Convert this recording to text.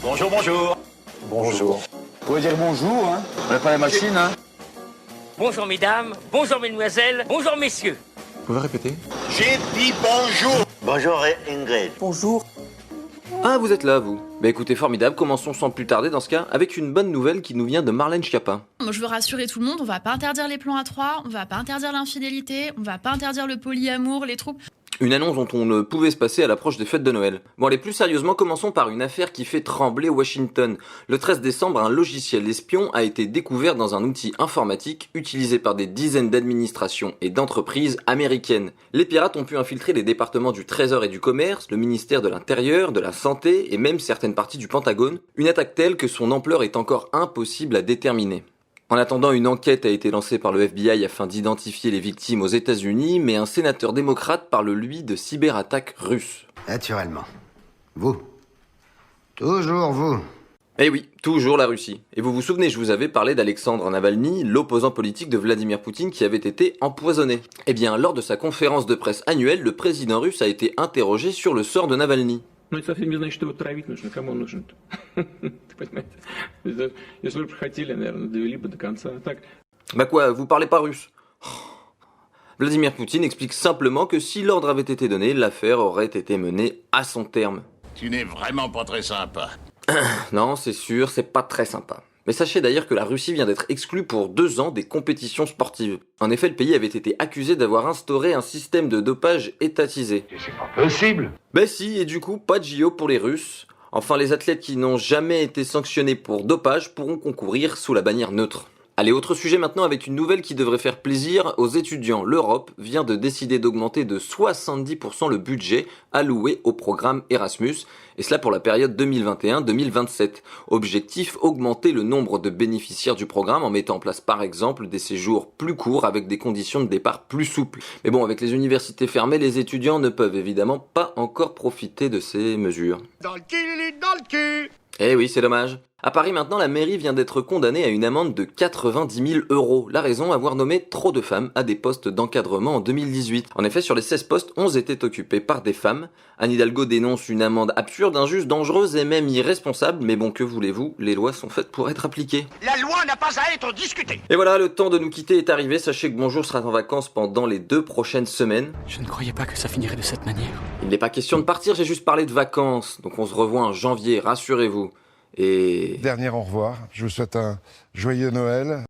Bonjour, bonjour. Bonjour. Vous pouvez dire bonjour, hein. On n'a pas la machine, hein? Bonjour mesdames, bonjour mesdemoiselles, bonjour messieurs. Vous pouvez répéter? J'ai dit bonjour. Bonjour Ingrid. Bonjour. Ah, vous êtes là, vous. Bah écoutez, formidable, commençons sans plus tarder dans ce cas, avec une bonne nouvelle qui nous vient de Marlène Schiappa. Moi, je veux rassurer tout le monde, on va pas interdire les plans à trois, on va pas interdire l'infidélité, on va pas interdire le polyamour, les troupes. Une annonce dont on ne pouvait se passer à l'approche des fêtes de Noël. Bon allez, plus sérieusement, commençons par une affaire qui fait trembler Washington. Le 13 décembre, un logiciel espion a été découvert dans un outil informatique utilisé par des dizaines d'administrations et d'entreprises américaines. Les pirates ont pu infiltrer les départements du Trésor et du Commerce, le ministère de l'Intérieur, de la Santé et même certaines parties du Pentagone. Une attaque telle que son ampleur est encore impossible à déterminer. En attendant, une enquête a été lancée par le FBI afin d'identifier les victimes aux États-Unis, mais un sénateur démocrate parle lui de cyberattaques russes. Naturellement. Vous. Toujours vous. Eh oui, toujours la Russie. Et vous vous souvenez, je vous avais parlé d'Alexandre Navalny, l'opposant politique de Vladimir Poutine qui avait été empoisonné. Eh bien, lors de sa conférence de presse annuelle, le président russe a été interrogé sur le sort de Navalny. Но это совсем не значит, что его травить нужно. Кому он нужен-то? Ты понимаете? Если бы хотели, наверное, довели бы до конца. Так. Bah quoi, vous parlez pas russe? Vladimir Poutine explique simplement que si l'ordre avait été donné, l'affaire aurait été menée à son terme. Tu n'es vraiment pas très sympa. Non, c'est sûr, c'est pas très sympa. Mais sachez d'ailleurs que la Russie vient d'être exclue pour 2 ans des compétitions sportives. En effet, le pays avait été accusé d'avoir instauré un système de dopage étatisé. C'est pas possible. Ben si, et du coup, pas de JO pour les Russes. Enfin, les athlètes qui n'ont jamais été sanctionnés pour dopage pourront concourir sous la bannière neutre. Allez, autre sujet maintenant avec une nouvelle qui devrait faire plaisir aux étudiants. L'Europe vient de décider d'augmenter de 70% le budget alloué au programme Erasmus, et cela pour la période 2021-2027. Objectif, augmenter le nombre de bénéficiaires du programme en mettant en place par exemple des séjours plus courts avec des conditions de départ plus souples. Mais bon, avec les universités fermées, les étudiants ne peuvent évidemment pas encore profiter de ces mesures. Dans le cul, dans le cul. Eh oui, c'est dommage. À Paris maintenant, la mairie vient d'être condamnée à une amende de 90 000 €. La raison, avoir nommé trop de femmes à des postes d'encadrement en 2018. En effet, sur les 16 postes, 11 étaient occupés par des femmes. Anne Hidalgo dénonce une amende absurde, injuste, dangereuse et même irresponsable. Mais bon, que voulez-vous, les lois sont faites pour être appliquées. La loi n'a pas à être discutée. Et voilà, le temps de nous quitter est arrivé. Sachez que Bonjour sera en vacances pendant les 2 prochaines semaines. Je ne croyais pas que ça finirait de cette manière. Il n'est pas question de partir, j'ai juste parlé de vacances. Donc on se revoit en janvier, rassurez-vous. Et... Dernier au revoir. Je vous souhaite un joyeux Noël.